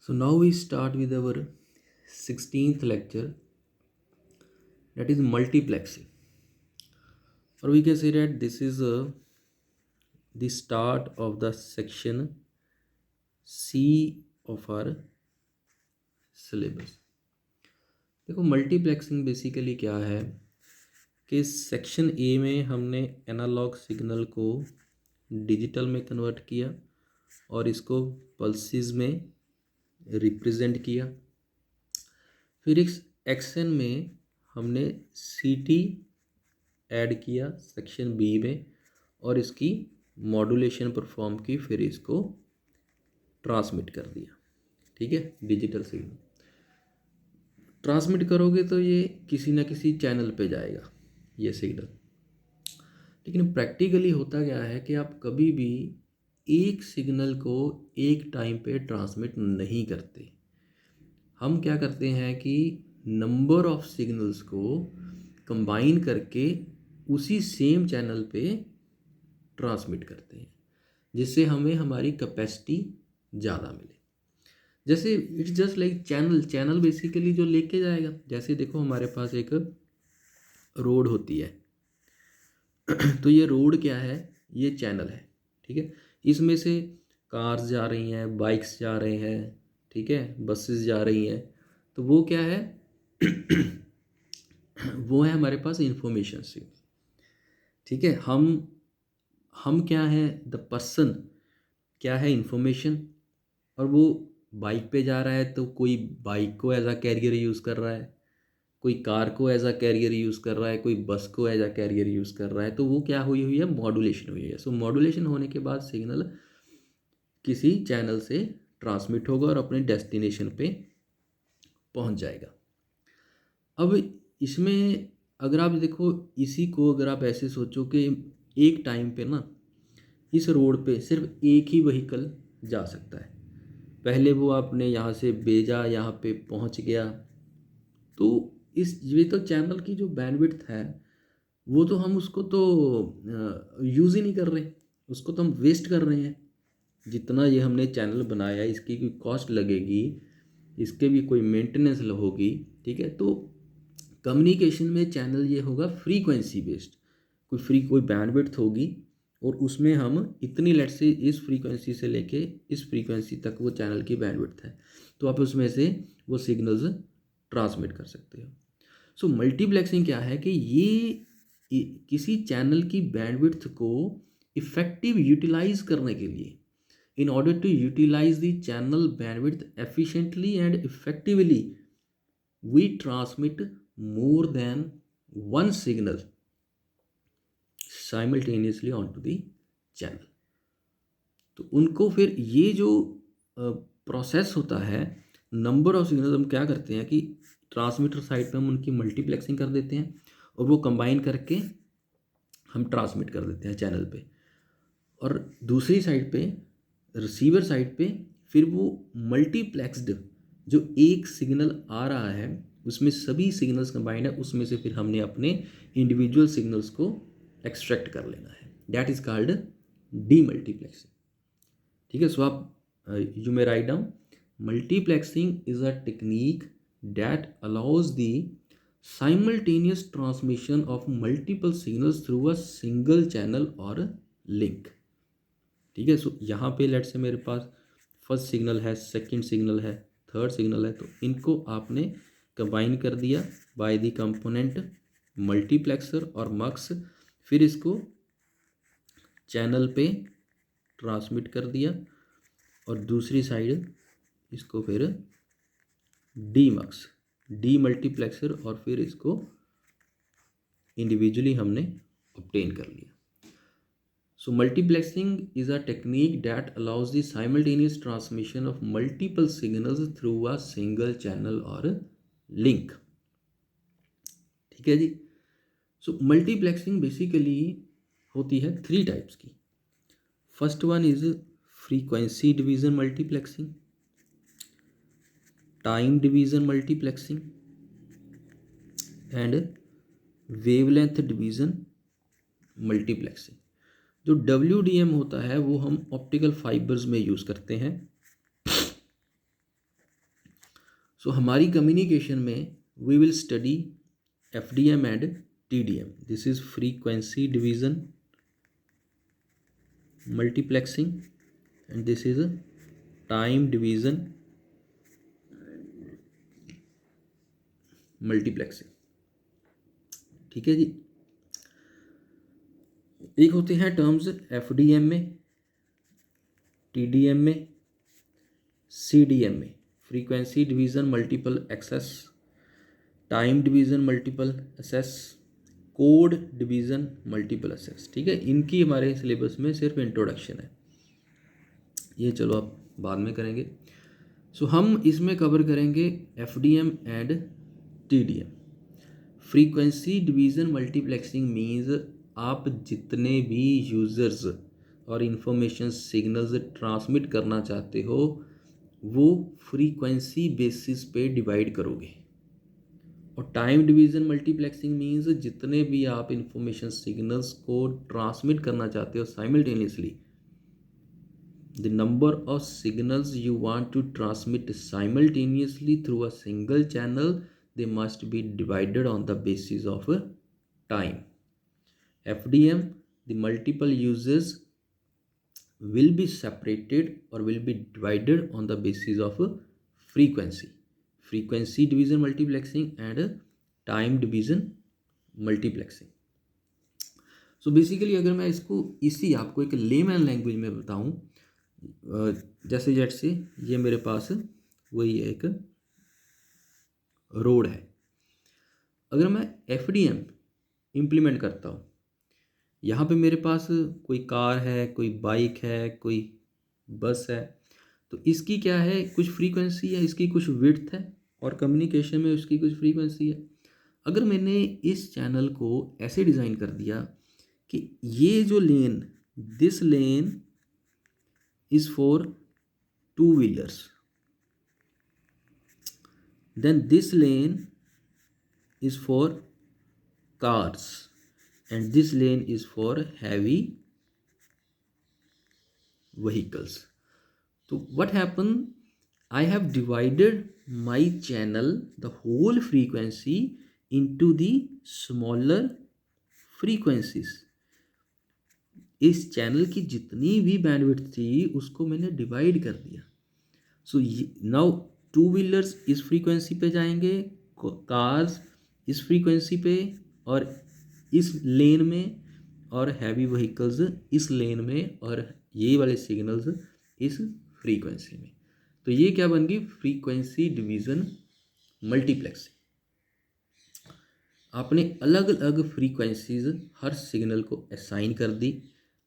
So now we start with our 16th lecture, that is multiplexing. Or we can say that this is the start of the section C of our syllabus. देखो multiplexing basically क्या है कि section A में हमने analogue signal को digital में convert किया और इसको पल्सेस में रिप्रेजेंट किया। फिर इस एक्शन में हमने सीटी ऐड किया सेक्शन बी में और इसकी मॉड्यूलेशन परफॉर्म की, फिर इसको ट्रांसमिट कर दिया। ठीक है, डिजिटल सिग्नल ट्रांसमिट करोगे तो ये किसी ना किसी चैनल पे जाएगा ये सिग्नल। लेकिन प्रैक्टिकली होता क्या है कि आप कभी भी एक सिग्नल को एक टाइम पे ट्रांसमिट नहीं करते। हम क्या करते हैं कि नंबर ऑफ सिग्नल्स को कंबाइन करके उसी सेम चैनल पे ट्रांसमिट करते हैं, जिससे हमें हमारी कैपेसिटी ज़्यादा मिले। जैसे it's just like channel basically जो लेके जाएगा। जैसे देखो हमारे पास एक रोड होती है तो ये रोड क्या है, ये चैनल है। ठीक है, इसमें से कार्स जा रही हैं, बाइक्स जा रहे हैं, ठीक है, बसेस जा रही हैं। तो वो क्या है वो है हमारे पास इंफॉर्मेशन सिग्नल। ठीक है, हम क्या है, द पर्सन क्या है, इंफॉर्मेशन। और वो बाइक पे जा रहा है तो कोई बाइक को एज अ कैरियर यूज़ कर रहा है, कोई कार को एज अ कैरियर यूज़ कर रहा है, कोई बस को एज अ कैरियर यूज़ कर रहा है। तो वो क्या हुई हुई है, मॉड्यूलेशन हुई है। सो मॉड्यूलेशन होने के बाद सिग्नल किसी चैनल से ट्रांसमिट होगा और अपने डेस्टिनेशन पे पहुंच जाएगा। अब इसमें अगर आप देखो, इसी को अगर आप ऐसे सोचो कि एक टाइम पे ना इस रोड पे सिर्फ एक ही व्हीकल जा सकता है। पहले वो आपने यहाँ से भेजा, यहाँ पे पहुँच गया, तो इस ये तो चैनल की जो बैंडविड्थ है वो तो हम उसको तो यूज़ ही नहीं कर रहे, उसको तो हम वेस्ट कर रहे हैं। जितना ये हमने चैनल बनाया इसकी कोई कॉस्ट लगेगी, इसके भी कोई मेंटेनेंस होगी। ठीक है, तो कम्युनिकेशन में चैनल ये होगा फ्रीक्वेंसी बेस्ड, कोई बैंडविड्थ होगी और उसमें हम इतनी लेट से इस फ्रीक्वेंसी से लेके इस फ्रीक्वेंसी तक वो चैनल की बैंडविड्थ है, तो आप उसमें से वो सिग्नल्स ट्रांसमिट कर सकते हो। सो मल्टीप्लेक्सिंग क्या है कि किसी चैनल की बैंडविड्थ को इफेक्टिव यूटिलाइज करने के लिए, in order to utilize the channel bandwidth efficiently and effectively, we transmit more than one signal simultaneously onto the channel। तो उनको फिर ये जो प्रोसेस होता है, नंबर ऑफ सिग्नल, हम क्या करते हैं कि ट्रांसमीटर साइड पे हम उनकी मल्टीप्लेक्सिंग कर देते हैं और वो कंबाइन करके हम ट्रांसमिट कर देते हैं चैनल पे। और दूसरी साइड पे, रिसीवर साइड पे, फिर वो मल्टीप्लेक्स्ड जो एक सिग्नल आ रहा है उसमें सभी सिग्नल्स कंबाइंड है, उसमें से फिर हमने अपने इंडिविजुअल सिग्नल्स को एक्सट्रैक्ट कर लेना है। That is called demultiplexing. ठीक है, सो आप you may write down, multiplexing is a technique that allows the simultaneous transmission of multiple signals through a single channel or link। ठीक है, सो यहाँ पे लेट से मेरे पास फर्स्ट सिग्नल है, सेकंड सिग्नल है, थर्ड सिग्नल है, तो इनको आपने कंबाइन कर दिया बाय द कंपोनेंट मल्टीप्लेक्सर और मक्स। फिर इसको चैनल पे ट्रांसमिट कर दिया और दूसरी साइड इसको फिर डी मल्टीप्लेक्सर और फिर इसको इंडिविजुअली हमने ऑब्टेन कर लिया। So multiplexing is a technique that allows the simultaneous transmission of multiple signals through a single channel or link। ठीक है जी। So multiplexing basically होती है 3 टाइप्स की। First one is frequency division multiplexing, time division multiplexing and wavelength division multiplexing. जो WDM होता है वो हम ऑप्टिकल फाइबर्स में यूज़ करते हैं। सो हमारी कम्युनिकेशन में we will study FDM and TDM. This is frequency division multiplexing and this is time division multiplexing. ठीक है जी. एक होते हैं टर्म्स FDM में, TDM में, CDM में, frequency division multiple access, time division multiple access, code division multiple access. ठीक है, इनकी हमारे सिलेबस में सिर्फ इंट्रोडक्शन है, ये चलो आप बाद में करेंगे. सो हम इसमें कवर करेंगे FDM and TDM. Frequency division multiplexing means आप जितने भी यूज़र्स और इंफॉर्मेशन सिग्नल्स ट्रांसमिट करना चाहते हो वो फ्रीक्वेंसी बेसिस पे डिवाइड करोगे. और टाइम डिवीज़न मल्टीप्लेक्सिंग मीन्स जितने भी आप इंफॉर्मेशन सिग्नल्स को ट्रांसमिट करना चाहते हो simultaneously, the number of signals you want to transmit simultaneously through a single channel, they must be divided on the basis of time. FDM, the multiple uses will be separated or will be divided on the basis of frequency division multiplexing and time division multiplexing. So basically अगर मैं इसको इसी आपको एक layman language में बताऊं, जैसे jet से ये मेरे पास वही एक रोड है. अगर मैं FDM इम्प्लीमेंट करता हूँ, यहाँ पे मेरे पास कोई कार है, कोई बाइक है, कोई बस है, तो इसकी क्या है, कुछ फ्रीक्वेंसी है, इसकी कुछ विड्थ है और कम्युनिकेशन में उसकी कुछ फ्रीक्वेंसी है. अगर मैंने इस चैनल को ऐसे डिज़ाइन कर दिया कि ये जो lane, this lane is for two wheelers, then this lane is for cars and this lane is for heavy vehicles. So what happened, I have divided my channel, the whole frequency into the smaller frequencies. इस channel की जितनी भी bandwidth थी उसको मैंने divide कर दिया. So now two wheelers इस फ्रीक्वेंसी पे जाएंगे, कार्स इस फ्रीक्वेंसी पे और इस लेन में, और हैवी व्हीकल्स इस लेन में, और ये वाले सिग्नल्स इस फ्रीक्वेंसी में. तो ये क्या बन गई, फ्रीक्वेंसी डिवीज़न मल्टीप्लेक्सिंग. आपने अलग अलग फ्रीक्वेंसीज हर सिग्नल को असाइन कर दी,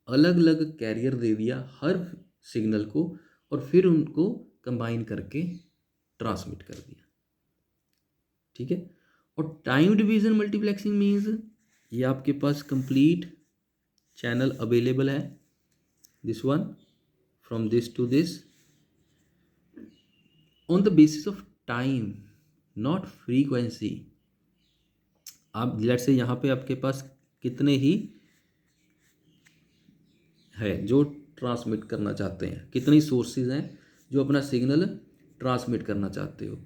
अलग अलग कैरियर दे दिया हर सिग्नल को, और फिर उनको कंबाइन करके ट्रांसमिट कर दिया. ठीक है. और टाइम डिवीज़न मल्टीप्लेक्सिंग मीन्स ये आपके पास कंप्लीट चैनल अवेलेबल है, this one from this to this, on the basis of time not frequency. आप लेट्स से यहाँ पे आपके पास कितने ही है जो ट्रांसमिट करना चाहते हैं, कितने सोर्सेज हैं जो अपना सिग्नल ट्रांसमिट करना चाहते हो.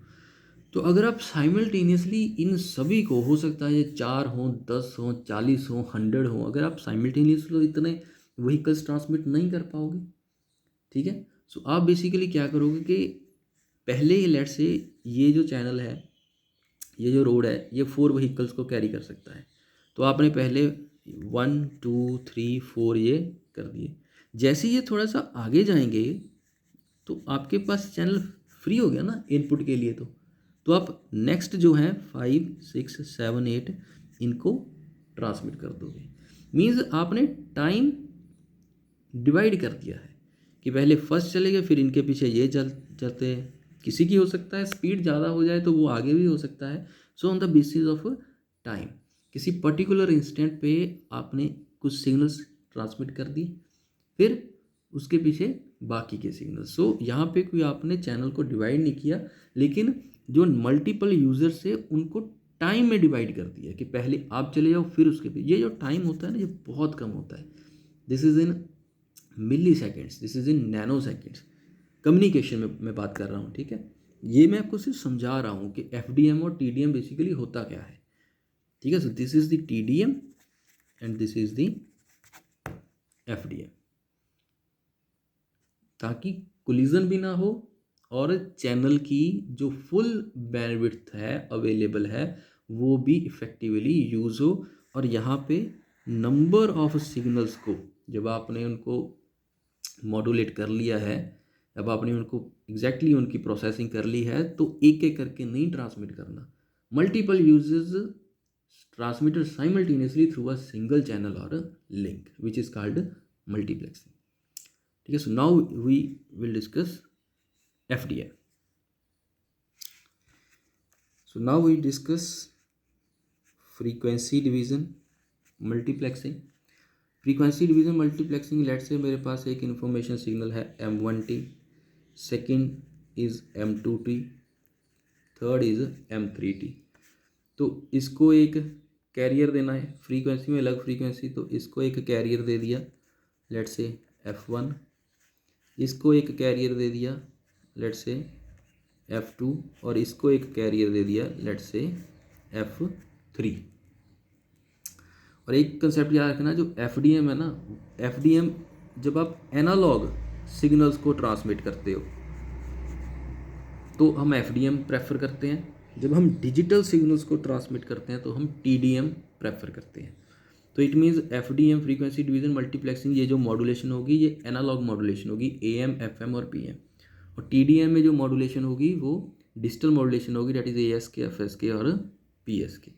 तो अगर आप साइमल्टेनियसली इन सभी को, हो सकता है 4 हों, 10 हों, 40 हों, 100 हों, अगर आप साइमल्टेनियसली इतने व्हीकल्स ट्रांसमिट नहीं कर पाओगे. ठीक है. सो आप बेसिकली क्या करोगे कि पहले लेट से ये जो चैनल है, ये जो रोड है, ये 4 व्हीकल्स को कैरी कर सकता है. तो आपने पहले 1 2 3 4 ये कर दिए. जैसे ये थोड़ा सा आगे जाएंगे तो आपके पास चैनल फ्री हो गया ना इनपुट के लिए. तो आप नेक्स्ट जो है 5 6 7 8 इनको ट्रांसमिट कर दोगे. मीन्स आपने टाइम डिवाइड कर दिया है कि पहले फर्स्ट चलेगा, फिर इनके पीछे ये चलते हैं. किसी की हो सकता है स्पीड ज़्यादा हो जाए तो वो आगे भी हो सकता है. So on the basis of time किसी पर्टिकुलर इंस्टेंट पे आपने कुछ सिग्नल्स ट्रांसमिट कर दी, फिर उसके पीछे बाकी के सिग्नल्स. सो यहाँ पे कोई आपने चैनल को डिवाइड नहीं किया, लेकिन जो मल्टीपल यूजर्स है उनको टाइम में डिवाइड कर दिया कि पहले आप चले जाओ फिर उसके पीछे. ये जो टाइम होता है ना, ये बहुत कम होता है. This is in milliseconds, this is in nanoseconds. Communication में मैं बात कर रहा हूँ. ठीक है. ये मैं आपको सिर्फ समझा रहा हूँ कि FDM और TDM बेसिकली होता क्या है, ठीक है। So this is the TDM and this is the FDM, ताकि कोलिजन भी ना हो और चैनल की जो फुल बैंडविड्थ है अवेलेबल है वो भी इफ़ेक्टिवली यूज़ हो। और यहाँ पे नंबर ऑफ सिग्नल्स को जब आपने उनको मॉड्यूलेट कर लिया है, जब आपने उनको एग्जैक्टली उनकी प्रोसेसिंग कर ली है, तो एक एक करके नहीं ट्रांसमिट करना। मल्टीपल यूजेस transmitted simultaneously through a single channel और link which is called multiplexing, ठीक है। So now we will discuss FDM. So now we discuss frequency division multiplexing. Frequency division multiplexing, let's say मेरे पास एक information signal है M1T, second is M2T, third is M3T। तो इसको एक career देना है, फ्रीक्वेंसी में अलग फ्रीक्वेंसी, तो इसको एक कैरियर दे दिया लेट से F1, इसको एक कैरियर दे दिया लेट से F2 और इसको एक कैरियर दे दिया लेट से F3। और एक कंसेप्ट याद रखना, जो FDM है ना, FDM जब आप एनालॉग सिग्नल्स को ट्रांसमिट करते हो तो हम FDM प्रेफर करते हैं, जब हम डिजिटल सिग्नल्स को ट्रांसमिट करते हैं तो हम TDM प्रेफर करते हैं। तो it means FDM frequency division multiplexing, ये जो मॉड्यूलेशन होगी ये एनालॉग मॉड्यूलेशन होगी, AM FM और PM। और TDM में जो मॉड्यूलेशन होगी वो डिजिटल मॉड्यूलेशन होगी, डेट इज़ ASK FSK और PSK,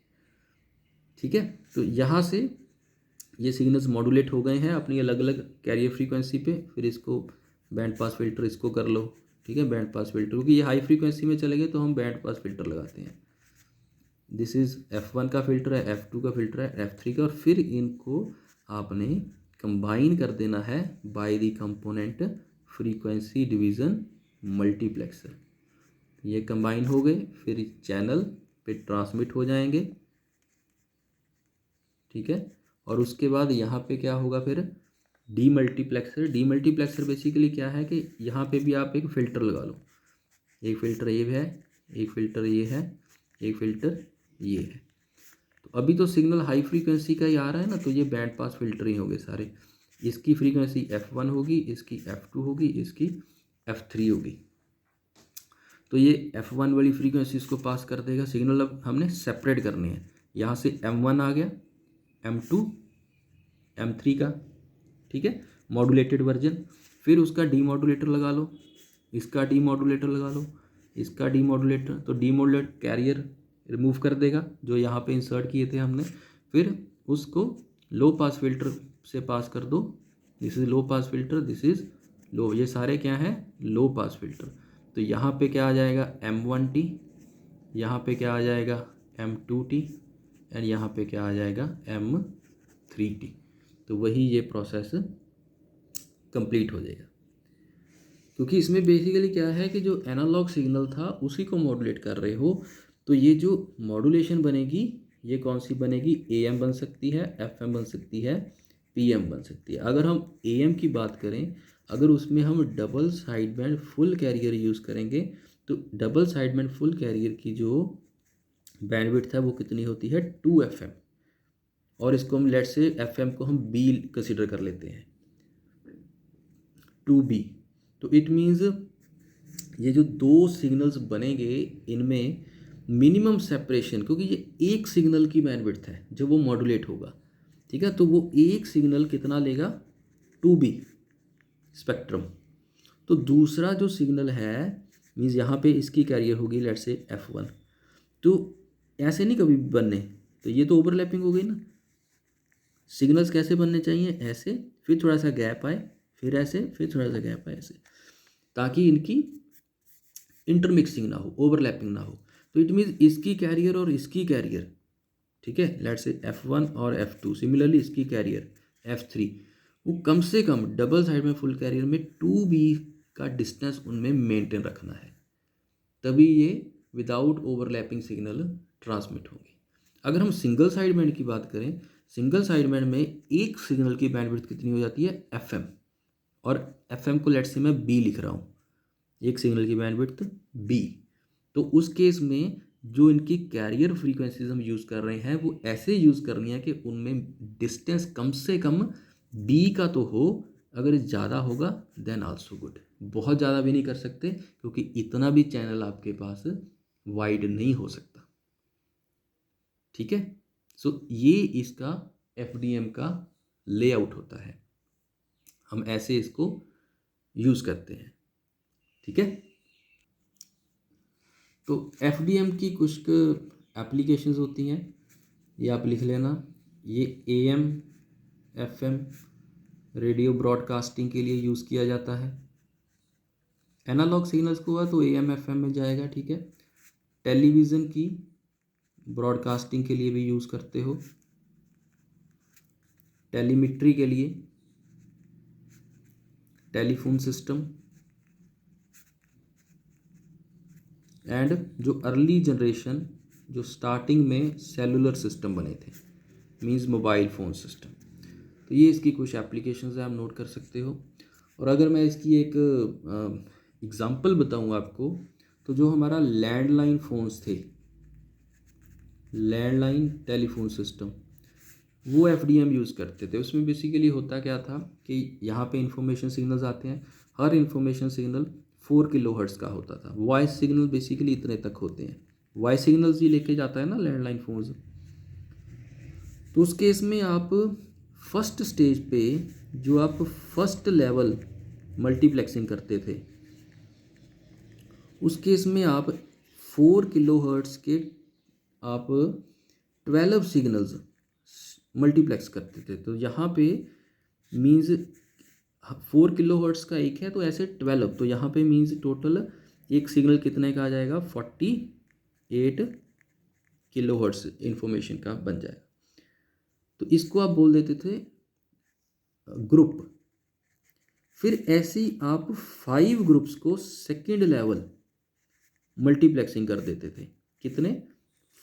ठीक है। तो यहाँ से ये सिग्नल्स मॉड्यूलेट हो गए हैं अपनी अलग अलग कैरियर फ्रीक्वेंसी पे, फिर इसको बैंड पास फिल्टर इसको कर लो, ठीक है, बैंड पास फिल्टर, क्योंकि ये हाई फ्रीक्वेंसी में चले गए तो हम बैंड पास फिल्टर लगाते हैं। दिस इज़ F1 का फिल्टर है, F2 का फिल्टर है, F3 का, और फिर इनको आपने कंबाइन कर देना है by the component frequency division multiplexer. ये कंबाइन हो गए, फिर चैनल पे ट्रांसमिट हो जाएंगे, ठीक है। और उसके बाद यहाँ पे क्या होगा फिर डीमल्टीप्लेक्सर। डीमल्टीप्लेक्सर बेसिकली क्या है कि यहाँ पे भी आप एक फ़िल्टर लगा लो, एक फ़िल्टर ये है, एक फ़िल्टर ये है, एक फ़िल्टर ये है। तो अभी तो सिग्नल हाई फ्रीक्वेंसी का ही आ रहा है ना, तो ये बैंड पास फिल्टर ही होंगे सारे। इसकी फ्रीक्वेंसी F1 होगी, इसकी F2 होगी, इसकी F3 होगी। तो ये F1 वाली फ्रीक्वेंसी इसको पास कर देगा सिग्नल। अब हमने सेपरेट करने हैं, यहाँ से M1 आ गया, M2 M3 का, ठीक है, मॉड्यूलेटेड वर्जन। फिर उसका डीमॉड्यूलेटर लगा लो, इसका डीमॉड्यूलेटर लगा लो, इसका डीमॉड्यूलेटर, तो डीमॉड्यूलेट कैरियर रिमूव कर देगा जो यहाँ पे इंसर्ट किए थे हमने। फिर उसको लो पास फिल्टर से पास कर दो, this is low pass filter, this is low, ये सारे क्या हैं लो पास फिल्टर। तो यहाँ पे क्या आ जाएगा M1T, यहाँ पे क्या आ जाएगा M2T एंड यहाँ पे क्या आ जाएगा M3T। तो वही ये प्रोसेस कंप्लीट हो जाएगा, क्योंकि इसमें बेसिकली क्या है कि जो एनालॉग सिग्नल था उसी को मॉड्यूलेट कर रहे हो। तो ये जो मॉड्यूलेशन बनेगी ये कौन सी बनेगी, AM बन सकती है, FM बन सकती है, PM बन सकती है। अगर हम AM की बात करें, अगर उसमें हम double side band full carrier use करेंगे तो double side band full carrier की जो बैंडविड्थ है वो कितनी होती है 2FM, और इसको हम लेट से FM को हम B कंसिडर कर लेते हैं 2B। तो इट मीन्स ये जो दो सिग्नल्स बनेंगे इनमें मिनिमम सेपरेशन, क्योंकि ये एक सिग्नल की बैंडविड्थ है जब वो मॉड्यूलेट होगा, ठीक है। तो वो एक सिग्नल कितना लेगा 2B स्पेक्ट्रम। तो दूसरा जो सिग्नल है मीन्स यहाँ पे इसकी कैरियर होगी लेट से F1। तो ऐसे नहीं कभी बनने, तो ये तो ओवरलैपिंग हो गई ना। सिग्नल्स कैसे बनने चाहिए, ऐसे, फिर थोड़ा सा गैप आए, फिर ऐसे, फिर थोड़ा सा गैप आए, ऐसे, ताकि इनकी इंटरमिक्सिंग ना हो, ओवरलैपिंग ना हो। तो इट मीन्स इसकी कैरियर और इसकी कैरियर, ठीक है, लेट से F1 और F2, सिमिलरली इसकी कैरियर F3, वो कम से कम डबल साइड में फुल कैरियर में 2B का डिस्टेंस उनमें मेंटेन रखना है, तभी ये विदाउट ओवरलैपिंग सिग्नल ट्रांसमिट होंगे। अगर हम सिंगल साइड बैंड की बात करें, सिंगल साइड बैंड में एक सिग्नल की बैंडविड्थ कितनी हो जाती है FM, और FM को लेट से मैं B लिख रहा हूँ, एक सिग्नल की बैंडविड्थ B। तो उस केस में जो इनकी कैरियर फ्रीक्वेंसीज हम यूज़ कर रहे हैं वो ऐसे यूज़ करनी है कि उनमें डिस्टेंस कम से कम डी का तो हो, अगर ज़्यादा होगा देन आल्सो गुड। बहुत ज़्यादा भी नहीं कर सकते क्योंकि इतना भी चैनल आपके पास वाइड नहीं हो सकता। ठीक है, सो ये इसका एफडीएम का लेआउट होता है, हम ऐसे इसको यूज़ करते हैं। ठीक है, तो एफडीएम की कुछ एप्लीकेशंस होती हैं, ये आप लिख लेना। ये एएम एफएम रेडियो ब्रॉडकास्टिंग के लिए यूज़ किया जाता है। एनालॉग सिग्नल्स को हुआ तो एएम एफएम में जाएगा। ठीक है, टेलीविज़न की ब्रॉडकास्टिंग के लिए भी यूज़ करते हो, टेलीमेट्री के लिए, टेलीफोन सिस्टम, एंड जो अर्ली जनरेशन जो स्टार्टिंग में सेलुलर सिस्टम बने थे, मींस मोबाइल फ़ोन सिस्टम। तो ये इसकी कुछ एप्लीकेशंस है, आप नोट कर सकते हो। और अगर मैं इसकी एक एग्ज़ाम्पल बताऊँ आपको, तो जो हमारा लैंडलाइन फ़ोन्स थे, लैंडलाइन टेलीफोन सिस्टम, वो एफडीएम यूज़ करते थे। उसमें बेसिकली होता क्या था कि यहाँ पे इंफॉर्मेशन सिग्नल्स आते हैं, हर इंफॉर्मेशन सिग्नल 4 किलोहर्ट्ज़ का होता था। वॉइस सिग्नल बेसिकली इतने तक होते हैं, वॉइस सिग्नल्स ही लेके जाता है ना लैंडलाइन फ़ोन्स। तो उस केस में आप फर्स्ट स्टेज पे जो आप फर्स्ट लेवल मल्टीप्लेक्सिंग करते थे, उस केस में आप 4 किलोहर्ट्ज़ के आप 12 सिग्नल्स मल्टीप्लेक्स करते थे। तो यहाँ पे मीन्स 4 किलोहर्ट्ज़ का एक है तो ऐसे 12, तो यहाँ पे मीन्स टोटल एक सिग्नल कितने का आ जाएगा, 48 किलोहर्ट्ज़ इंफॉर्मेशन का बन जाएगा। तो इसको आप बोल देते थे ग्रुप। फिर ऐसे ही आप 5 ग्रुप्स को सेकेंड लेवल मल्टीप्लेक्सिंग कर देते थे। कितने,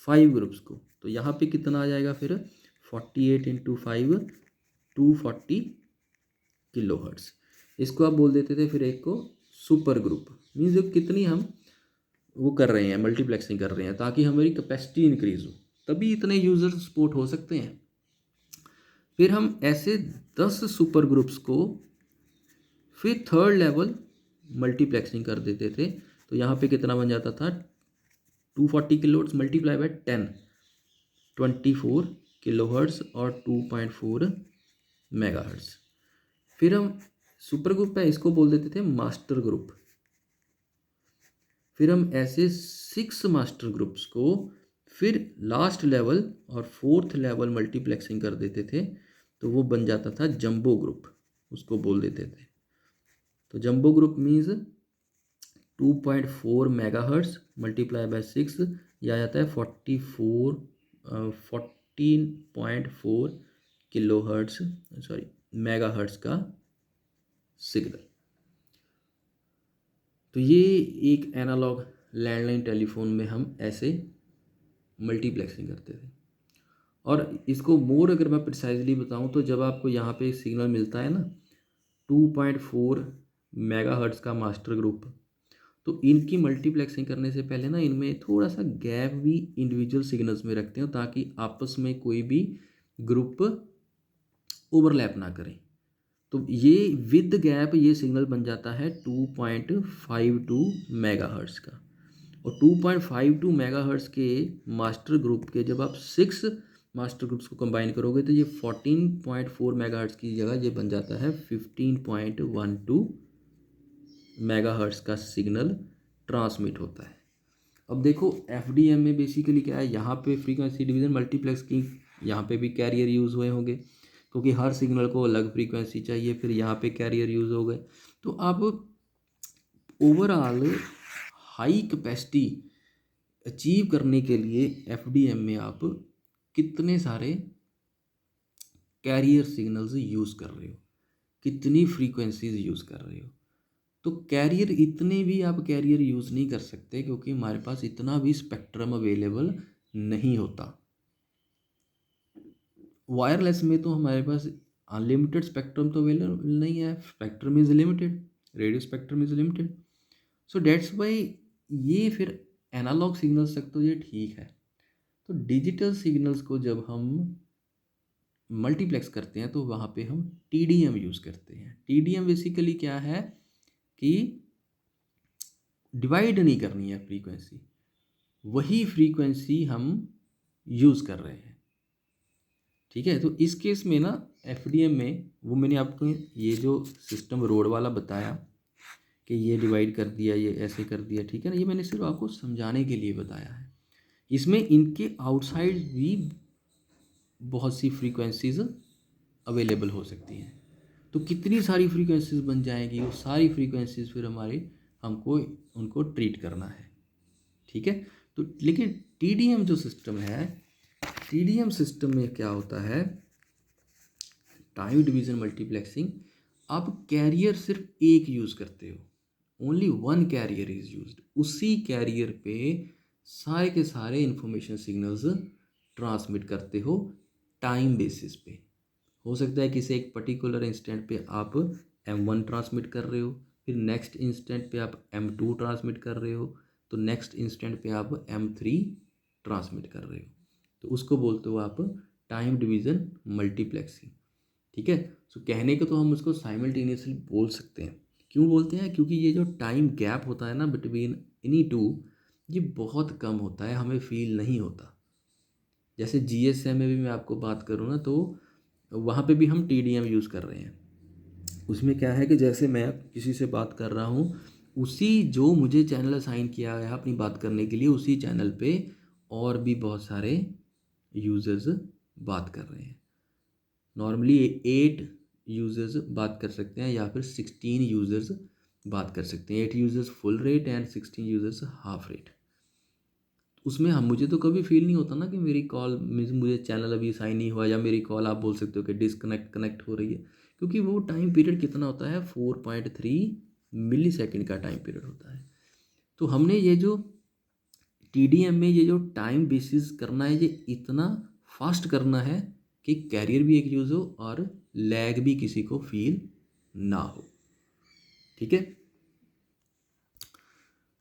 5 ग्रुप्स को। तो यहाँ पे कितना आ जाएगा फिर, 48 इंटू 5 240 किलोहर्ट्ज़। इसको आप बोल देते थे फिर एक को सुपर ग्रुप। मीन्स जो कितनी हम वो कर रहे हैं, मल्टीप्लेक्सिंग कर रहे हैं, ताकि हमारी कैपेसिटी इंक्रीज़ हो, तभी इतने यूज़र सपोर्ट हो सकते हैं। फिर हम ऐसे 10 सुपर ग्रुप्स को फिर थर्ड लेवल मल्टीप्लेक्सिंग कर देते थे। तो यहाँ पे कितना बन जाता था, 240 किलोहर्ट्ज़ मल्टीप्लाई बाय 10, 24 किलोहर्ट्ज़ और 2.4 मेगाहर्ट्ज़। फिर हम सुपर ग्रुप है इसको बोल देते थे मास्टर ग्रुप। फिर हम ऐसे 6 मास्टर ग्रुप्स को फिर लास्ट लेवल और फोर्थ लेवल मल्टीप्लेक्सिंग कर देते थे, तो वो बन जाता था जंबो ग्रुप, उसको बोल देते थे। तो jumbo group means 2.4 megahertz multiply by 6, यह आ जाता है 14.4 किलोहर्ट्ज़, सॉरी मेगाहर्ट्ज़ का सिग्नल। तो ये एक एनालॉग लैंडलाइन टेलीफोन में हम ऐसे मल्टीप्लेक्सिंग करते थे। और इसको मोर अगर मैं प्रिसाइजली बताऊं तो जब आपको यहाँ पे सिग्नल मिलता है ना 2.4 मेगाहर्ट्ज़ का मास्टर ग्रुप, तो इनकी मल्टीप्लेक्सिंग करने से पहले ना इनमें थोड़ा सा गैप भी इंडिविजुअल सिग्नल्स में रखते हो, ताकि आपस में कोई भी ग्रुप ओवरलैप ना करें। तो ये विद गैप ये सिग्नल बन जाता है 2.52 मेगाहर्ट्ज़ का। और 2.52 मेगाहर्ट्ज़ के मास्टर ग्रुप के जब आप 6 मास्टर ग्रुप्स को कंबाइन करोगे तो ये 14.4 मेगाहर्ट्ज़ की जगह ये बन जाता है 15.12 मेगाहर्ट्ज़ का सिग्नल ट्रांसमिट होता है। अब देखो एफडीएम में बेसिकली क्या है, यहाँ पे फ्रीक्वेंसी डिवीज़न मल्टीप्लेक्स की, यहाँ पे भी कैरियर यूज़ हुए होंगे क्योंकि हर सिग्नल को अलग फ्रीक्वेंसी चाहिए, फिर यहाँ पे कैरियर यूज़ हो गए। तो अब ओवरऑल हाई कैपेसिटी अचीव करने के लिए एफडीएम में आप कितने सारे कैरियर सिग्नल्स यूज़ कर रहे हो, कितनी फ्रीक्वेंसीज यूज़ कर रहे हो। तो कैरियर इतने भी आप कैरियर यूज़ नहीं कर सकते क्योंकि हमारे पास इतना भी स्पेक्ट्रम अवेलेबल नहीं होता। वायरलेस में तो हमारे पास अनलिमिटेड स्पेक्ट्रम तो अवेलेबल नहीं है, spectrum is limited, radio spectrum is limited. So that's why ये फिर एनालॉग सिग्नल्स तक तो ये ठीक है। तो डिजिटल सिग्नल्स को जब हम मल्टीप्लेक्स करते हैं तो वहाँ पे हम टीडीएम यूज़ करते हैं। टीडीएम बेसिकली क्या है कि डिवाइड नहीं करनी है फ्रीक्वेंसी, वही फ्रीक्वेंसी हम यूज़ कर रहे हैं। ठीक है, तो इस केस में ना एफडीएम में वो मैंने आपको ये जो सिस्टम रोड वाला बताया कि ये डिवाइड कर दिया, ये ऐसे कर दिया, ठीक है ना, ये मैंने सिर्फ आपको समझाने के लिए बताया है। इसमें इनके आउटसाइड भी बहुत सी फ्रीक्वेंसीज अवेलेबल हो सकती हैं। तो कितनी सारी फ्रीक्वेंसीज बन जाएंगी, वो सारी फ्रीक्वेंसीज फिर हमारी हमको उनको ट्रीट करना है। ठीक है, तो लेकिन टीडीएम जो सिस्टम है, टीडीएम सिस्टम में क्या होता है, टाइम डिवीजन मल्टीप्लेक्सिंग, आप कैरियर सिर्फ एक यूज़ करते हो, only one carrier is used. उसी कैरियर पे सारे के सारे इंफॉर्मेशन सिग्नल्स ट्रांसमिट करते हो टाइम बेसिस पे। हो सकता है किसी एक पर्टिकुलर इंस्टेंट पे आप M1 ट्रांसमिट कर रहे हो, फिर नेक्स्ट इंस्टेंट पे आप M2 ट्रांसमिट कर रहे हो, तो नेक्स्ट इंस्टेंट पे आप M3 ट्रांसमिट कर रहे हो, तो उसको बोलते हो आप टाइम डिवीज़न मल्टीप्लेक्सिंग। ठीक है, सो कहने को तो हम उसको साइमल्टेनियसली बोल सकते हैं। क्यों बोलते हैं? क्योंकि ये जो टाइम गैप होता है ना बिटवीन इन्हीं टू, ये बहुत कम होता है, हमें फील नहीं होता। जैसे जीएसएम में भी मैं आपको बात करूँ ना, तो वहाँ पे भी हम टीडीएम यूज़ कर रहे हैं। उसमें क्या है कि जैसे मैं किसी से बात कर रहा हूँ, उसी जो मुझे चैनल असाइन किया गया अपनी बात करने के लिए, उसी चैनल पे और भी बहुत सारे यूज़र्स बात कर रहे हैं। नॉर्मली 8 यूज़र्स बात कर सकते हैं या फिर 16 यूज़र्स बात कर सकते हैं। 8 users full rate and 16 users half rate. उसमें हम मुझे तो कभी फील नहीं होता ना कि मेरी कॉल मीन्स मुझे चैनल अभी साइन नहीं हुआ, या मेरी कॉल आप बोल सकते हो कि डिसकनेक्ट कनेक्ट हो रही है, क्योंकि वो टाइम पीरियड कितना होता है, 4.3 मिली सेकेंड का टाइम पीरियड होता है। तो हमने ये जो टीडीएम में ये जो टाइम बेसिस करना है, ये इतना फास्ट करना है कि कैरियर भी एक यूज़ हो और लैग भी किसी को फील ना हो। ठीक है,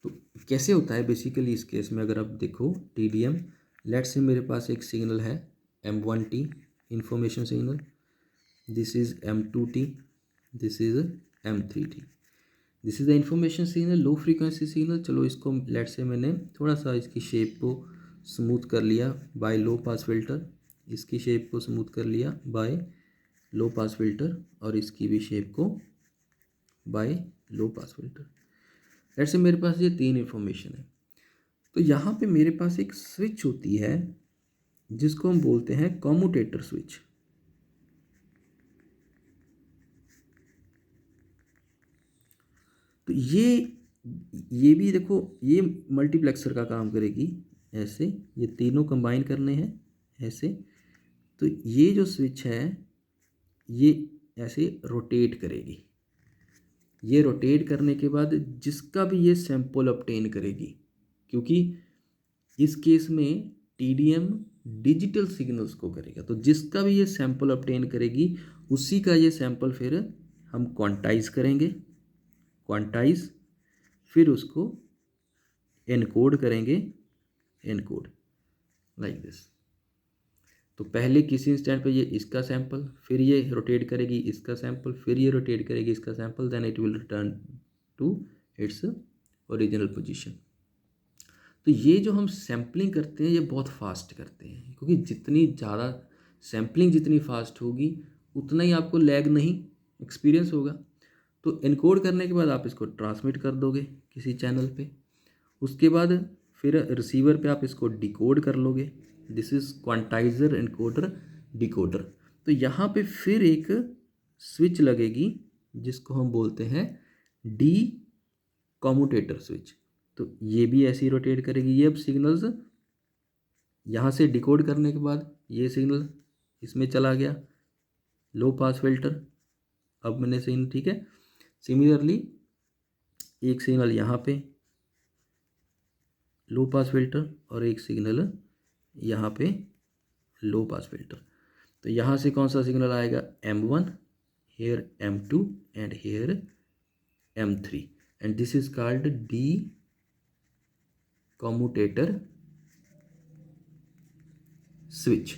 तो कैसे होता है बेसिकली इस केस में, अगर आप देखो टीडीएम, लेट्स से मेरे पास एक सिग्नल है M1T information signal, this is M2T, this is M3T, this is the information signal, low frequency signal. चलो इसको लेट्स से मैंने थोड़ा सा इसकी शेप को स्मूथ कर लिया बाय लो पास फिल्टर, इसकी शेप को स्मूथ कर लिया बाय लो पास फिल्टर, और इसकी भी शेप को by low pass filter. Let's say मेरे पास ये 3 इंफॉर्मेशन है। तो यहाँ पे मेरे पास एक स्विच होती है जिसको हम बोलते हैं कॉम्यूटेटर स्विच। तो ये भी देखो, ये मल्टीप्लेक्सर का काम करेगी ऐसे, ये तीनों कंबाइन करने हैं ऐसे। तो ये जो स्विच है ये ऐसे रोटेट करेगी, ये रोटेट करने के बाद जिसका भी ये सैंपल ऑब्टेन करेगी, क्योंकि इस केस में टीडीएम डिजिटल सिग्नल्स को करेगा, तो जिसका भी ये सैंपल ऑब्टेन करेगी उसी का ये सैंपल फिर हम क्वांटाइज करेंगे, क्वांटाइज, फिर उसको एनकोड करेंगे, एनकोड लाइक दिस। तो पहले किसी इंस्टेंट पे ये इसका सैंपल, फिर ये रोटेट करेगी इसका सैंपल, फिर ये रोटेट करेगी इसका sample, then it will return to its original position. तो ये जो हम सैम्पलिंग करते हैं ये बहुत फास्ट करते हैं, क्योंकि जितनी ज़्यादा सैम्पलिंग जितनी फास्ट होगी उतना ही आपको लैग नहीं एक्सपीरियंस होगा। तो इनकोड करने के बाद आप इसको ट्रांसमिट कर दोगे किसी चैनल पे, उसके बाद फिर रिसीवर पे आप इसको डिकोड कर लोगे, दिस इज़ क्वांटाइजर एनकोडर डिकोडर। तो यहाँ पे फिर एक स्विच लगेगी जिसको हम बोलते हैं डी कॉम्यूटेटर स्विच। तो ये भी ऐसे ही रोटेट करेगी, ये अब सिग्नल्स यहाँ से डिकोड करने के बाद ये सिग्नल इसमें चला गया लो पास फिल्टर, अब मैंने सिग्नल, ठीक है, सिमिलरली एक सिग्नल यहाँ पे लो पास फिल्टर और एक सिग्नल यहाँ पे लो पास फिल्टर। तो यहाँ से कौन सा सिग्नल आएगा, M1, here M2 and here M3, and this is called decommutator switch.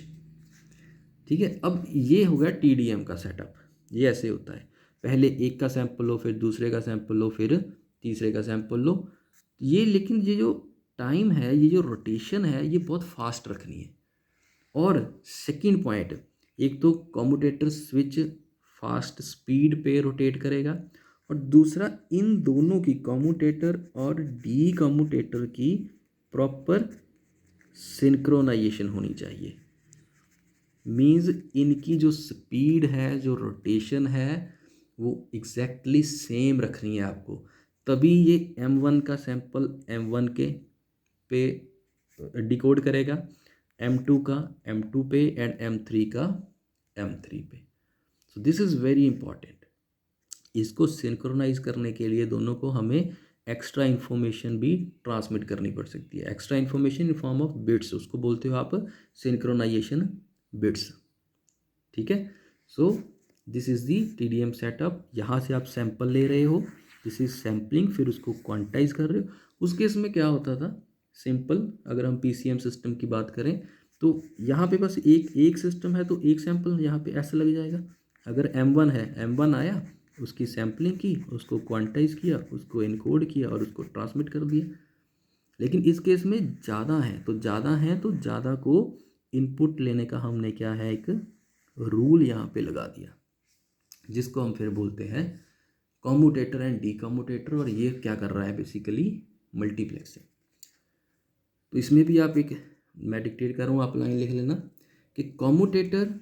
ठीक है, अब ये हो गया TDM का सेटअप। ये ऐसे होता है, पहले एक का सैंपल लो, फिर दूसरे का सैंपल लो, फिर तीसरे का सैंपल लो। ये लेकिन ये जो टाइम है, ये जो रोटेशन है, ये बहुत फास्ट रखनी है। और सेकंड पॉइंट, एक तो कॉम्यूटेटर स्विच फास्ट स्पीड पे रोटेट करेगा, और दूसरा इन दोनों की, कॉम्यूटेटर और डी कॉम्यूटेटर की प्रॉपर सिंक्रोनाइजेशन होनी चाहिए। मीन्स इनकी जो स्पीड है, जो रोटेशन है, वो एग्जैक्टली सेम रखनी है आपको, तभी ये M1 का सैंपल M1 के पे डिकोड करेगा, M2 का M2 पे, एंड M3 का M3 पे। So this is very important. इसको सिंक्रोनाइज करने के लिए दोनों को हमें एक्स्ट्रा इन्फॉर्मेशन भी ट्रांसमिट करनी पड़ सकती है। Extra information in form of bits, उसको बोलते हो आप सिंक्रोनाइजेशन बिट्स। ठीक है, so this is the TDM setup. यहाँ से आप सैंपल ले रहे हो, दिस इज सैम्पलिंग, फिर उसको क्वांटाइज कर रहे हो। उस केस में क्या होता था, सिंपल, अगर हम PCM सिस्टम की बात करें तो यहाँ पे बस एक सिस्टम है, तो एक सैंपल यहाँ पे ऐसे लग जाएगा। अगर M1 है, M1 आया, उसकी सैम्पलिंग की, उसको क्वांटाइज किया, उसको इनकोड किया और उसको ट्रांसमिट कर दिया। लेकिन इस केस में ज़्यादा है, तो ज़्यादा को इनपुट लेने का हमने क्या है, एक रूल यहाँ पे लगा दिया, जिसको हम फिर बोलते हैं कॉम्यूटेटर एंड डी कॉम्यूटेटर। और ये क्या कर रहा है, बेसिकली मल्टीप्लेक्सिंग। तो इसमें भी आप एक, मैं डिक्टेट कर रहा हूँ, आप लाइन लिख लेना कि commutator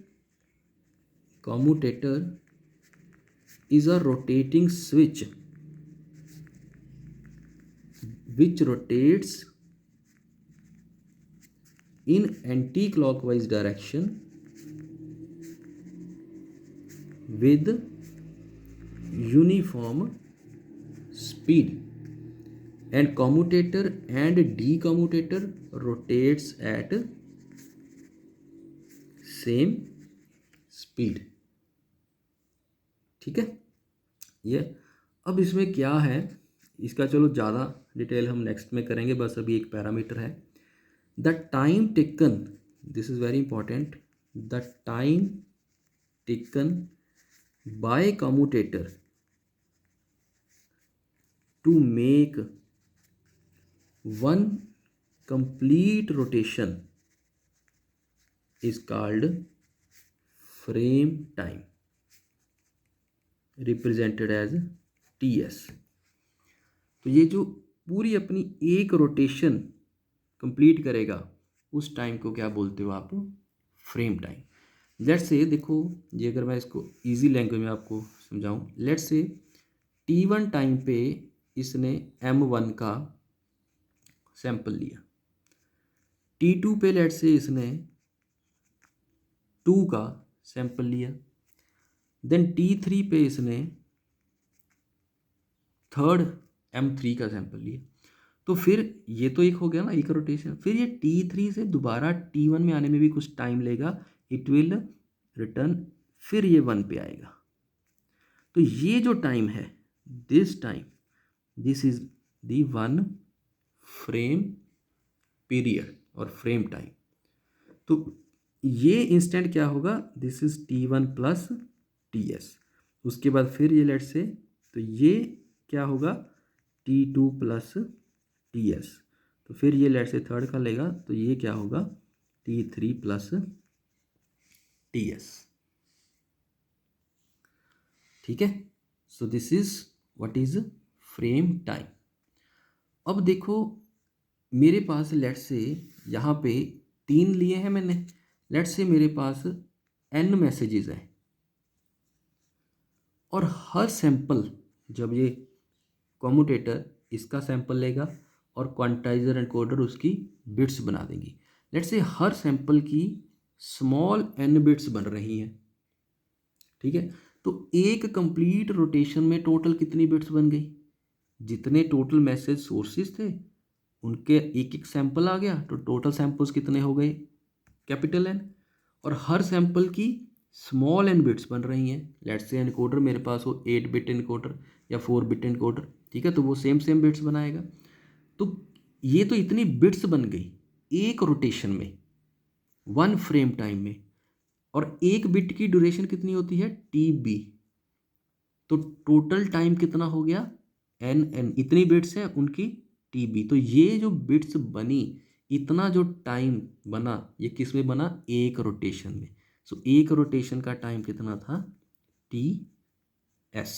is a rotating switch which rotates in anti-clockwise direction with uniform speed, and commutator and decommutator rotates at same speed। ठीक है, ये अब इसमें क्या है, इसका चलो ज़्यादा डिटेल हम नेक्स्ट में करेंगे, बस अभी एक पैरामीटर है, the time taken, this is very important, the time taken by commutator to make one complete rotation is called frame time, represented as TS। तो ये जो पूरी अपनी एक रोटेशन कंप्लीट करेगा, उस टाइम को क्या बोलते हो आप, फ्रेम टाइम। लेट्स से, देखो ये अगर मैं इसको इजी लैंग्वेज में आपको समझाऊं, लेट्स से T1 टाइम पे इसने M1 का सैंपल लिया, T2 पे लेट्स से इसने 2 का सैंपल लिया, देन T3 पे इसने थर्ड M3 का सैंपल लिया। तो फिर ये तो एक हो गया ना, एक रोटेशन। फिर ये T3 से दोबारा T1 में आने में भी कुछ टाइम लेगा, इट विल रिटर्न, फिर ये 1 पे आएगा। तो ये जो टाइम है, this time, this is the one frame period और फ्रेम टाइम। तो ये इंस्टेंट क्या होगा, this is T1 plus TS। उसके बाद फिर ये लेट्स से, तो ये क्या होगा, T2 प्लस TS। तो फिर ये लेट्स से थर्ड का लेगा, तो ये क्या होगा, T3 प्लस TS। ठीक है, so this is what is frame time. अब देखो मेरे पास लेट्स से यहाँ पे 3 लिए हैं मैंने, लेट्स से मेरे पास n मैसेजेस हैं, और हर सैंपल, जब ये कॉम्यूटेटर इसका सैंपल लेगा और क्वांटाइजर एंड कोडर उसकी बिट्स बना देंगी, लेट्स से हर सैंपल की स्मॉल n बिट्स बन रही हैं। ठीक है, तो एक कंप्लीट रोटेशन में टोटल कितनी बिट्स बन गई, जितने टोटल मैसेज सोर्सेज थे उनके एक एक सैंपल आ गया, तो टोटल सैंपल्स कितने हो गए, कैपिटल N। और हर सैंपल की स्मॉल n बिट्स बन रही हैं। लेट्स से एनकोडर मेरे पास हो 8 बिट एनकोडर या 4 बिट एनकोडर, ठीक है, तो वो सेम बिट्स बनाएगा। तो ये तो इतनी बिट्स बन गई एक रोटेशन में, 1 फ्रेम टाइम में, और एक बिट की ड्यूरेशन कितनी होती है, TB। तो टोटल टाइम कितना हो गया, NN, इतनी बिट्स हैं उनकी TB। तो ये जो बिट्स बनी, इतना जो टाइम बना, ये किस में बना, एक रोटेशन में। सो एक रोटेशन का टाइम कितना था, TS।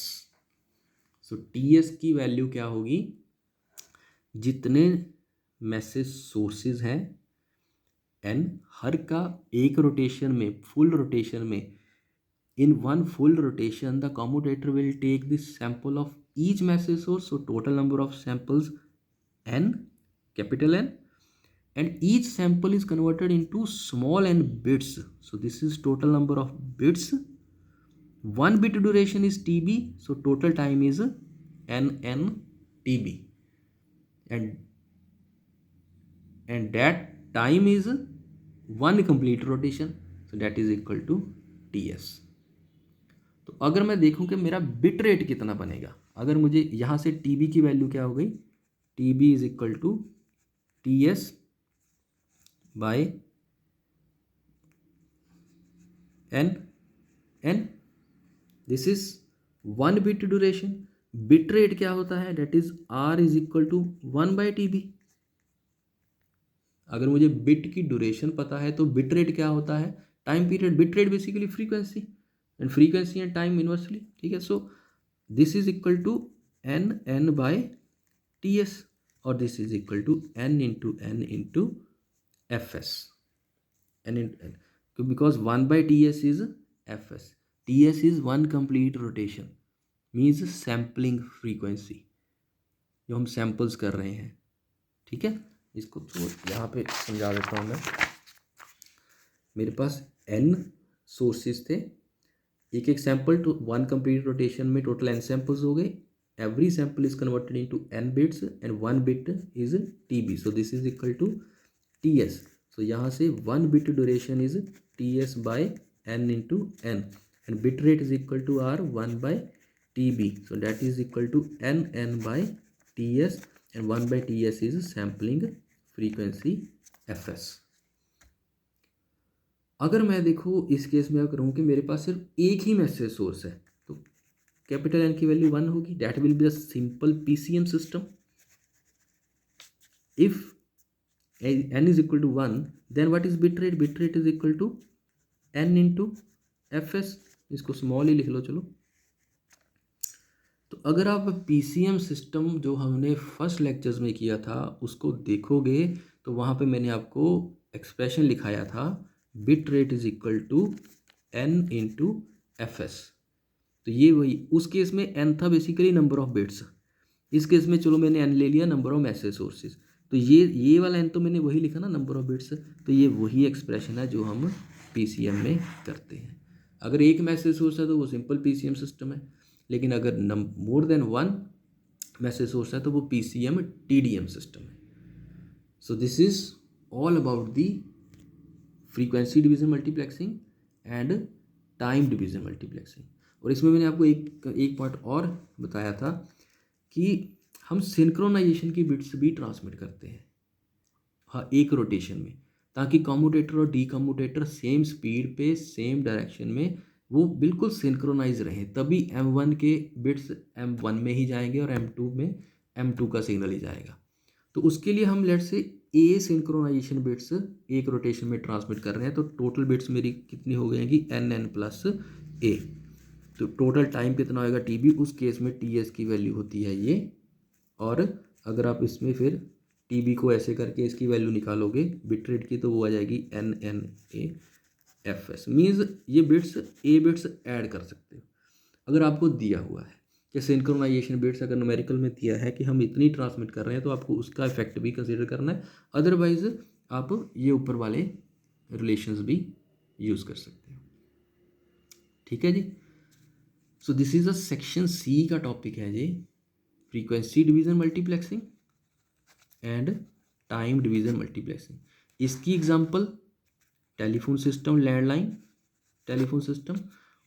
सो TS की वैल्यू क्या होगी, जितने मैसेज सोर्सेज हैं N, हर का एक रोटेशन में, फुल रोटेशन में, in one full rotation the commutator will take the sample of each message source, so total number of samples N, capital N, and each sample is converted into small n bits, so this is total number of bits. One bit duration is TB, so total time is NN TB, and that time is one complete rotation, so that is equal to TS। तो अगर मैं देखूं कि मेरा bit rate कितना बनेगा, अगर मुझे यहाँ से TB की वैल्यू क्या हो गई, TB is equal to TS by N, this is 1 bit duration. Bit rate क्या होता है, that is R is equal to 1 by TB। अगर मुझे बिट की ड्यूरेशन पता है तो बिट रेट क्या होता है, time period. Bit rate basically frequency, and frequency and time inversely, ठीक है। So this is equal to NN by TS, और this is equal to N into FS, N into N, because 1 by TS is FS। TS is 1 complete rotation, means sampling frequency, जो हम samples कर रहे हैं, ठीक है। इसको तो यहाँ पे समझा देता हूँ मैं। मेरे पास N सोर्सेज थे, एक एक सैंपल टू 1 कंप्लीट रोटेशन में टोटल N सैंपल्स हो गए। Every sample is converted into N bits and 1 bit is TB, so this is equal to TS। सो यहाँ से 1 bit duration is TS by N into N, and bit rate is equal to R 1 by TB, so that is equal to NN by TS, and 1 by TS is sampling frequency FS। अगर मैं देखो इस case में अगर कहूँ कि मेरे पास सिर्फ एक ही मैसेज सोर्स है, तो कैपिटल N की वैल्यू 1 होगी, that will be a simple PCM system. If N is equal to 1, then what is bit rate, bit rate is equal to N into FS, इसको स्मॉल ही लिख लो चलो। तो अगर आप PCM सिस्टम जो हमने फर्स्ट लेक्चर्स में किया था उसको देखोगे, तो वहाँ पे मैंने आपको एक्सप्रेशन लिखाया था, bit rate is equal to N into FS। तो ये वही, उस केस में N था बेसिकली नंबर ऑफ बिट्स, इस केस में चलो मैंने N ले लिया नंबर ऑफ मैसेज सोर्सेज, तो ये वाला N तो मैंने वही लिखा ना, नंबर ऑफ बिट्स। तो ये वही एक्सप्रेशन है जो हम PCM में करते हैं। अगर एक मैसेज सोर्स है तो वो सिंपल PCM सिस्टम है, लेकिन अगर मोर देन 1 मैसेज सोर्स है तो वो PCM TDM सिस्टम है। So this is all about the frequency division multiplexing and time division multiplexing. और इसमें मैंने आपको एक पार्ट और बताया था कि हम सिंक्रोनाइजेशन की बिट्स भी ट्रांसमिट करते हैं, हाँ, एक रोटेशन में, ताकि कम्यूटेटर और डीकम्यूटेटर सेम स्पीड पे सेम डायरेक्शन में वो बिल्कुल सिंक्रोनाइज रहे, तभी M1 के बिट्स M1 में ही जाएंगे और M2 में M2 का सिग्नल ही जाएगा। तो उसके लिए हम लेट से ए सिंक्रोनाइजेशन बिट्स एक रोटेशन में ट्रांसमिट कर रहे हैं, तो टोटल बिट्स मेरी कितनी हो गएंगी, NN प्लस A। तो टोटल टाइम कितना होगा TB, उस केस में TS की वैल्यू होती है ये। और अगर आप इसमें फिर TB को ऐसे करके इसकी वैल्यू निकालोगे बिट रेट की, तो वो आ जाएगी NNA FS। मीन्स ये बिट्स A बिट्स ऐड कर सकते हो। अगर आपको दिया हुआ है कि सिंक्रोनाइजेशन बिट्स अगर न्यूमेरिकल में दिया है कि हम इतनी ट्रांसमिट कर रहे हैं, तो आपको उसका इफेक्ट भी कंसीडर करना है, अदरवाइज आप ये ऊपर वाले रिलेशंस भी यूज़ कर सकते हो, ठीक है जी। So this is a section C का टॉपिक है जी, frequency division multiplexing and time division multiplexing. इसकी example telephone system, landline telephone system,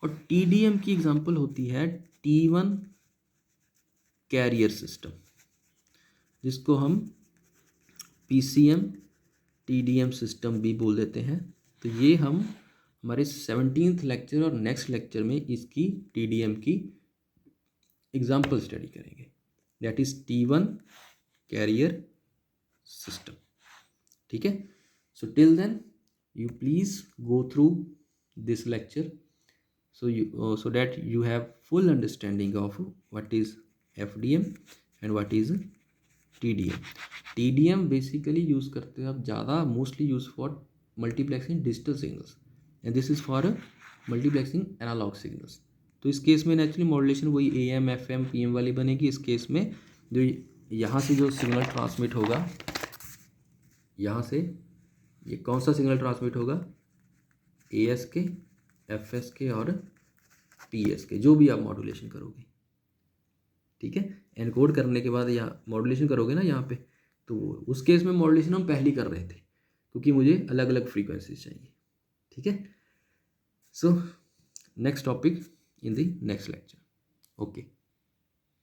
और TDM की एग्जांपल होती है T1 कैरियर सिस्टम, जिसको हम PCM TDM सिस्टम भी बोल देते हैं। तो ये हम हमारे 17th लेक्चर और नेक्स्ट लेक्चर में इसकी TDM की एग्जाम्पल स्टडी करेंगे, that is T1 carrier system. ठीक है, so till then you please go through this lecture so that you have full understanding of what is FDM and what is TDM. TDM basically use करते हैं आप ज़्यादा, mostly use for multiplexing digital signals and this is for multiplexing analog signals. तो इस case में naturally modulation वही AM FM PM वाली बनेगी। इस केस में जो यहाँ से जो सिग्नल ट्रांसमिट होगा, यहाँ से ये कौन सा सिग्नल ट्रांसमिट होगा, AS के, FS के और PS के, जो भी आप मॉड्यूलेशन करोगे। ठीक है, एनकोड करने के बाद यहाँ मॉड्यूलेशन करोगे ना यहाँ पे, तो उस केस में मॉड्यूलेशन हम पहले ही कर रहे थे क्योंकि मुझे अलग अलग फ्रीक्वेंसीज चाहिए। ठीक है, so next topic in the next lecture. Okay.